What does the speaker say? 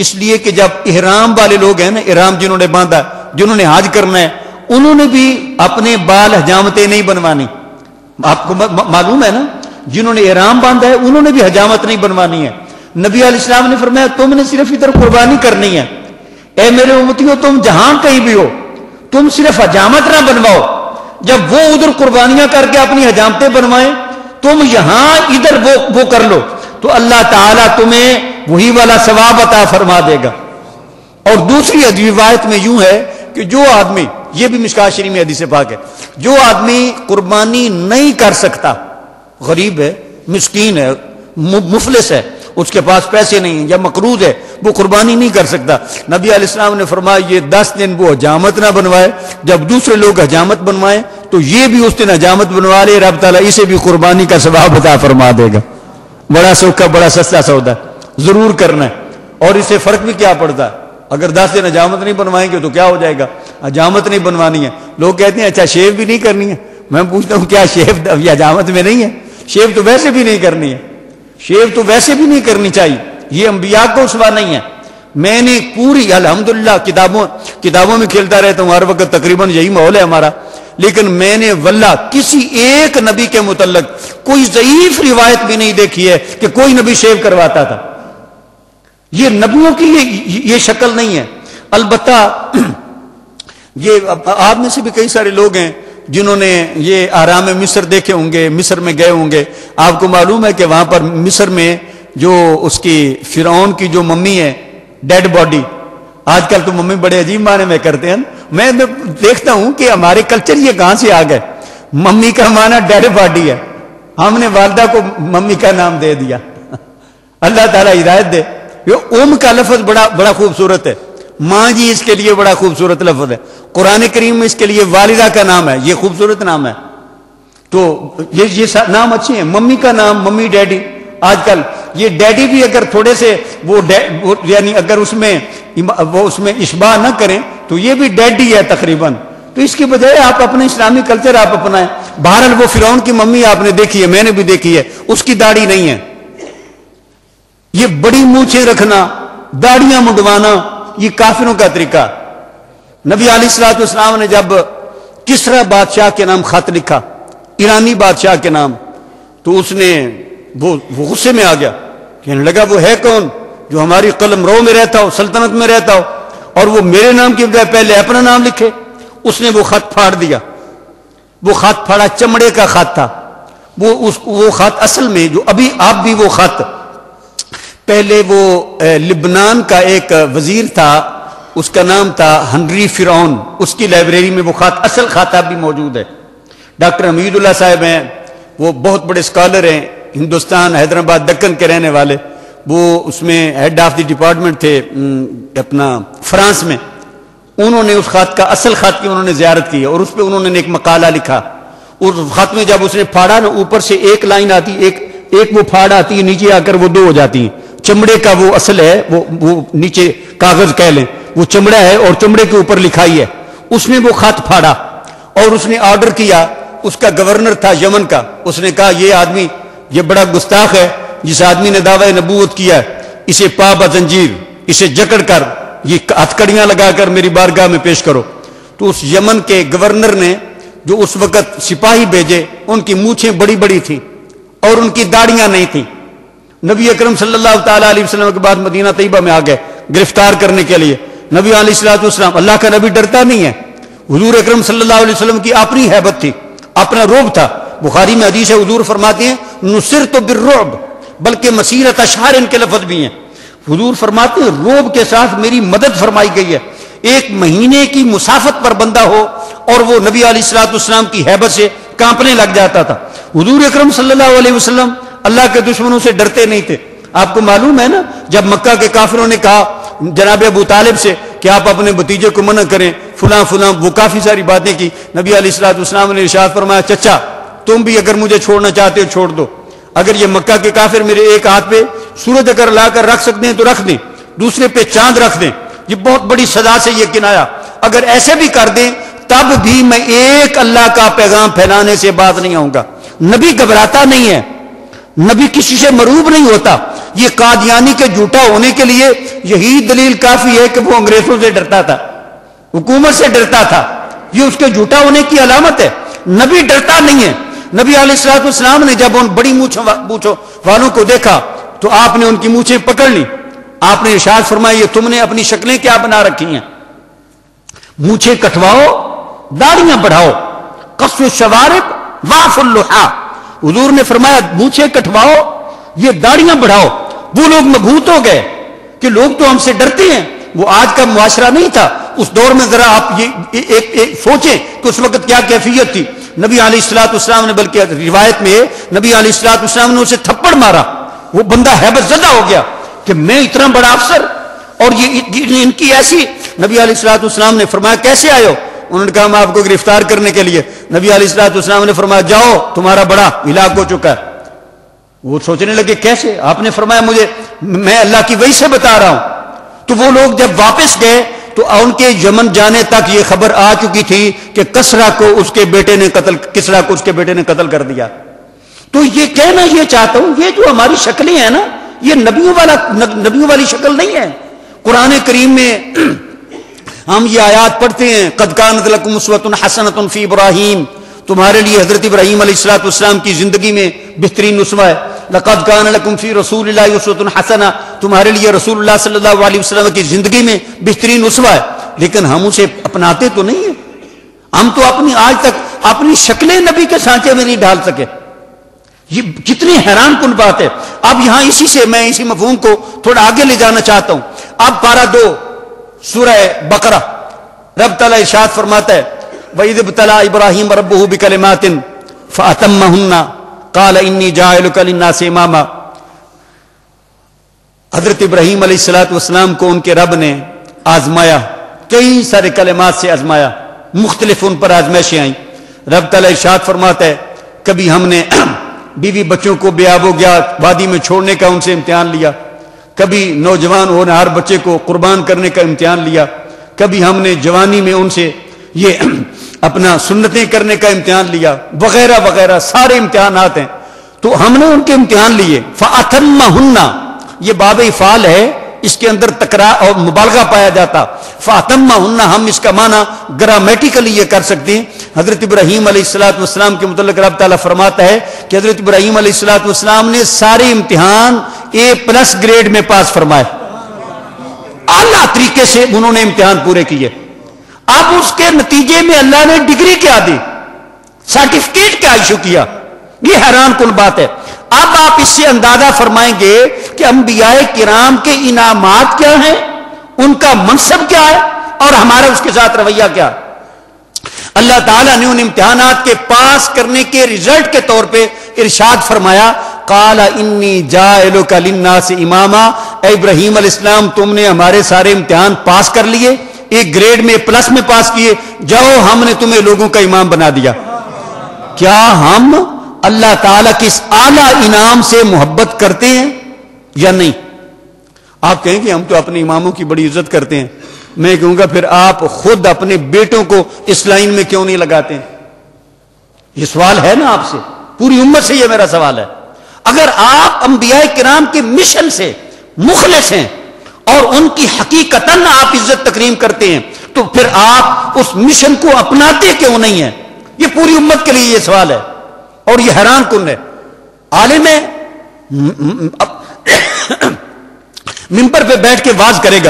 اس لیے کہ جب احرام والے لوگ ہیں نا، احرام جنہوں نے باندھا، جنہوں نے حج کرنا ہے، انہوں نے بھی اپنے بال حجامتیں نہیں بنوانی. آپ کو معلوم ہے نا، جنہوں نے احرام باندھا ہے انہوں نے بھی حجامت نہیں بنوانی ہے. نبی علیہ السلام نے فرمایا تم نے صرف ادھر قربانی کرنی ہے. اے میرے امتیوں، تم جہاں کہیں بھی ہو، تم صرف حجامت نہ بنواؤ. جب وہ ادھر قربانیاں کر کے اپنی حجامتیں بنوائیں، تم یہاں ادھر وہ کر لو، تو اللہ تعالیٰ تمہیں وہی والا ثواب عطا فرما دے گا. اور دوسری روایت میں یوں ہے کہ جو آدمی، یہ بھی مشکاۃ شریف میں حدیث پاک ہے، جو آدمی قربانی نہیں کر سکتا، غریب ہے، مسکین ہے، مفلس ہے، اس کے پاس پیسے نہیں ہیں یا مقروض ہے، وہ قربانی نہیں کر سکتا، نبی علیہ السلام نے فرمایا یہ 10 دن وہ حجامت نہ بنوائے. جب دوسرے لوگ حجامت بنوائیں تو یہ بھی اس دن حجامت بنوا لے، رب تعالیٰ اسے بھی قربانی کا ثواب عطا فرما دے گا. بڑا سوکھا، بڑا سستا سودا ہے، ضرور کرنا ہے. اور اس سے فرق بھی کیا پڑتا ہے؟ اگر 10 دن حجامت نہیں بنوائیں گے تو کیا ہو جائے گا؟ حجامت نہیں بنوانی ہے. لوگ کہتے ہیں اچھا شیو بھی نہیں کرنی ہے. میں پوچھتا ہوں کیا شیو یہ حجامت میں نہیں ہے؟ شیو تو ویسے بھی نہیں کرنی ہے، شیو تو ویسے بھی نہیں کرنی چاہیے. یہ انبیاء کو اسوا نہیں ہے. میں نے پوری الحمدللہ کتابوں میں کھیلتا رہتا ہوں ہر وقت، تقریباً یہی ماحول ہے ہمارا، لیکن میں نے واللہ کسی ایک نبی کے متعلق کوئی ضعیف روایت بھی نہیں دیکھی ہے کہ کوئی نبی شیو کرواتا تھا. یہ نبیوں کی یہ شکل نہیں ہے. البتہ یہ آپ میں سے بھی کئی سارے لوگ ہیں جنہوں نے یہ آرام مصر دیکھے ہوں گے، مصر میں گئے ہوں گے. آپ کو معلوم ہے کہ وہاں پر مصر میں جو اس کی فرعون کی جو ممی ہے، ڈیڈ باڈی، آج کل تو ممی بڑے عجیب معنی میں کرتے ہیں. میں دیکھتا ہوں کہ ہمارے کلچر یہ کہاں سے آ گئے. ممی کا معنی ڈیڈ باڈی ہے، ہم نے والدہ کو ممی کا نام دے دیا. اللہ تعالیٰ ہدایت دے. ام کا لفظ بڑا خوبصورت ہے، ماں جی اس کے لیے بڑا خوبصورت لفظ ہے. قرآن کریم میں اس کے لیے والدہ کا نام ہے، یہ خوبصورت نام ہے. تو یہ نام اچھے ہیں. ممی کا نام، ممی، ڈیڈی. آج کل یہ ڈیڈی بھی اگر تھوڑے سے وہ یعنی اگر اس میں اشباہ نہ کریں تو یہ بھی ڈیڈی ہے تقریباً. تو اس کی بجائے آپ اپنے اسلامی کلچر آپ اپنائیں. بہرحال وہ فرعون کی ممی آپ نے دیکھی ہے، میں نے بھی دیکھی ہے، اس کی داڑھی نہیں ہے. یہ بڑی مونچھیں رکھنا، داڑیاں منڈوانا، یہ کافروں کا طریقہ. نبی علیہ الصلوۃ والسلام نے جب کسرا بادشاہ کے نام خط لکھا، ایرانی بادشاہ کے نام، تو اس نے وہ غصے میں آ گیا، کہنے لگا وہ ہے کون جو ہماری قلم رو میں رہتا ہو، سلطنت میں رہتا ہو، اور وہ میرے نام کی بجائے پہلے اپنا نام لکھے. اس نے وہ خط پھاڑ دیا. وہ خط پھاڑا، چمڑے کا خط تھا. وہ خط اصل میں جو اب بھی وہ خط، پہلے وہ لبنان کا ایک وزیر تھا، اس کا نام تھا ہنری فرعون، اس کی لائبریری میں وہ خط، اصل خط اب بھی موجود ہے. ڈاکٹر حمید اللہ صاحب ہیں، وہ بہت بڑے اسکالر ہیں، ہندوستان، حیدرآباد، دکن کے رہنے والے. وہ اس میں ہیڈ آف دی ڈپارٹمنٹ تھے اپنا فرانس میں. انہوں نے اس خط کا، اصل خط کی انہوں نے زیارت کی اور اس پہ انہوں نے ایک مقالہ لکھا. اس خط میں جب اس نے پھاڑا نا، اوپر سے ایک لائن آتی، ایک وہ پھاڑ آتی ہے، نیچے آ کر وہ دو ہو جاتی ہیں. چمڑے کا وہ اصل ہے، وہ نیچے کاغذ کہہ لیں، وہ چمڑا ہے اور چمڑے کے اوپر لکھائی ہے. اس نے وہ خط پھاڑا اور اس نے آرڈر کیا. اس کا گورنر تھا یمن کا. اس نے کہا یہ آدمی، یہ بڑا گستاخ ہے، جس آدمی نے دعوی نبوت کیا ہے، اسے پا بزنجیر، اسے جکڑ کر، یہ ہتھکڑیاں لگا کر میری بارگاہ میں پیش کرو. تو اس یمن کے گورنر نے جو اس وقت سپاہی بھیجے، ان کی مونچھیں بڑی بڑی تھیں اور ان کی داڑیاں نہیں تھیں. نبی اکرم صلی اللہ تعالیٰ علیہ وسلم کے بعد مدینہ طیبہ میں آ گئے گرفتار کرنے کے لیے. نبی علیہ الصلوۃ والسلام، اللہ کا نبی ڈرتا نہیں ہے. حضور اکرم صلی اللہ علیہ وسلم کی اپنی ہیبت تھی، اپنا رعب تھا. بخاری میں حدیث ہے، حضور فرماتے ہیں نصرت بالرعب، بلکہ مسیرۃ اشہر ان کے لفظ بھی ہیں. حضور فرماتے ہیں رعب کے ساتھ میری مدد فرمائی گئی ہے. 1 مہینے کی مسافت پر بندہ ہو اور وہ نبی علیہ الصلوۃ والسلام کی ہیبت سے کانپنے لگ جاتا تھا. حضور اکرم صلی اللہ علیہ وسلم اللہ کے دشمنوں سے ڈرتے نہیں تھے. آپ کو معلوم ہے نا، جب مکہ کے کافروں نے کہا جناب ابو طالب سے کہ آپ اپنے بھتیجے کو منع کریں، فلاں فلاں، وہ کافی ساری باتیں کی. نبی علیہ الصلوۃ والسلام نے ارشاد فرمایا چچا تم بھی اگر مجھے چھوڑنا چاہتے ہو چھوڑ دو. اگر یہ مکہ کے کافر میرے ایک ہاتھ پہ سورج اگر لا کر رکھ سکتے ہیں تو رکھ دیں، دوسرے پہ چاند رکھ دیں. یہ بہت بڑی سزا سے یہ کنایا. اگر ایسے بھی کر دیں تب بھی میں ایک اللہ کا پیغام پھیلانے سے باز نہیں آؤں گا. نبی گھبراتا نہیں ہے. نبی کسی سے مروب نہیں ہوتا. یہ قادیانی کے جھوٹا ہونے کے لیے یہی دلیل کافی ہے کہ وہ انگریزوں سے ڈرتا تھا, حکومت سے ڈرتا تھا. یہ اس کے جھوٹا ہونے کی علامت ہے. نبی ڈرتا نہیں ہے. نبی علیہ الصلوۃ والسلام نے جب ان بڑی مونچھوں والوں کو دیکھا تو آپ نے ان کی مونچھیں پکڑ لی. آپ نے ارشاد فرمایا یہ تم نے اپنی شکلیں کیا بنا رکھی ہیں, مونچھیں کٹواؤ, داڑیاں بڑھاؤ. قص الشوارب واف اللحا. حضور نے فرمایا مونچھیں کٹواؤ, یہ داڑیاں بڑھاؤ. وہ لوگ مبہوت ہو گئے کہ لوگ تو ہم سے ڈرتے ہیں. وہ آج کا معاشرہ نہیں تھا. اس دور میں ذرا آپ یہ ایک سوچیں کہ اس وقت کیا کیفیت تھی. نبی علیہ الصلوۃ والسلام نے, بلکہ روایت میں نبی علیہ الصلوۃ والسلام نے اسے تھپڑ مارا. وہ بندہ ہیبت زدہ ہو گیا کہ میں اتنا بڑا افسر اور یہ ان کی ایسی. نبی علیہ الصلوۃ والسلام نے فرمایا کیسے آئے ہو؟ انہوں نے کہا میں آپ کو گرفتار کرنے کے لیے. نبی علیہ الصلوۃ والسلام نے فرمایا جاؤ تمہارا بڑا ہلاک ہو چکا ہے. وہ سوچنے لگے کیسے؟ آپ نے فرمایا میں اللہ کی وحی سے بتا رہا ہوں. تو وہ لوگ جب واپس گئے تو ان کے یمن جانے تک یہ خبر آ چکی تھی کہ کسریٰ کو اس کے بیٹے نے قتل کر دیا. تو یہ کہنا یہ چاہتا ہوں, یہ جو ہماری شکلیں ہیں نا, یہ نبیوں والی شکل نہیں ہے. قرآن کریم میں ہم یہ آیات پڑھتے ہیں قد کانت لکم اسوۃ حسنۃ فی ابراہیم. تمہارے لیے حضرت ابراہیم علیہ الصلوۃ والسلام کی زندگی میں بہترین اسوہ ہے. لقد کان لکم فی رسول اللہ اسوۃ حسنہ. تمہارے لیے رسول اللہ صلی اللہ علیہ وسلم کی زندگی میں بہترین اسوہ ہے. لیکن ہم اسے اپناتے تو نہیں ہیں. ہم تو آج تک اپنی شکلیں نبی کے سانچے میں نہیں ڈال سکے. یہ کتنی حیران کن بات ہے. اب یہاں میں اسی مفہوم کو تھوڑا آگے لے جانا چاہتا ہوں. اب پارہ 2 سورہ بقرہ, رب تعالیٰ ارشاد فرماتا ہے وَإِذِ ابْتَلَىٰ إِبْرَاهِيمَ رَبُّهُ بِكَلِمَاتٍ فَأَتَمَّهُنَّ قَالَ إِنِّي جَاعِلُكَ لِلنَّاسِ إِمَامًا. حضرت ابراہیم علیہ الصلوۃ والسلام کو ان کے رب نے آزمایا, کئی سارے کلمات سے آزمایا, مختلف ان پر آزمائشیں آئیں. رب تعالیٰ ارشاد فرماتا ہے کبھی ہم نے بیوی بچوں کو بے آب و گیا وادی میں چھوڑنے کا ان سے امتحان لیا, کبھی نوجوان ہونہار بچے کو قربان کرنے کا امتحان لیا, کبھی ہم نے جوانی میں ان سے یہ اپنا سنتیں کرنے کا امتحان لیا, وغیرہ وغیرہ سارے امتحانات ہیں. تو ہم نے ان کے امتحان لیے. فَأَتَمَّهُنَّ یہ باب افعال ہے, اس کے اندر تکرار اور مبالغہ پایا جاتا. فَأَتَمَّهُنَّ ہم اس کا معنی گرامیٹیکلی یہ کر سکتے ہیں. حضرت ابراہیم علیہ الصلوۃ والسلام کے متعلق رب تعالیٰ فرماتا ہے کہ حضرت ابراہیم علیہ الصلوۃ والسلام نے سارے امتحان A+ گریڈ میں پاس فرمائے. اعلیٰ طریقے سے انہوں نے امتحان پورے کیے. اب اس کے نتیجے میں اللہ نے ڈگری کیا دی, سرٹیفکیٹ کیا ایشو کیا. یہ حیران کن بات ہے. اب آپ اس سے اندازہ فرمائیں گے کہ انبیاء کرام کے انعامات کیا ہیں, ان کا منصب کیا ہے, اور ہمارا اس کے ساتھ رویہ کیا ہے. اللہ تعالیٰ نے ان امتحانات کے پاس کرنے کے رزلٹ کے طور پہ ارشاد فرمایا قال انی جاعلک للناس اماما. اے ابراہیم علیہ السلام تم نے ہمارے سارے امتحان پاس کر لیے, ایک گریڈ میں پلس میں پاس کیے, جاؤ ہم نے تمہیں لوگوں کا امام بنا دیا. کیا ہم اللہ تعالیٰ کے اس اعلیٰ انعام سے محبت کرتے ہیں یا نہیں؟ آپ کہیں کہ ہم تو اپنے اماموں کی بڑی عزت کرتے ہیں. میں کہوں گا پھر آپ خود اپنے بیٹوں کو اس لائن میں کیوں نہیں لگاتے ہیں؟ یہ سوال ہے نا آپ سے, پوری امت سے یہ میرا سوال ہے. اگر آپ انبیاء کرام کے مشن سے مخلص ہیں اور ان کی حقیقتاً آپ عزت تکریم کرتے ہیں تو پھر آپ اس مشن کو اپناتے کیوں نہیں ہیں؟ یہ پوری امت کے لیے یہ سوال ہے اور یہ حیران کن ہے. عالم ممبر پہ بیٹھ کے واز کرے گا,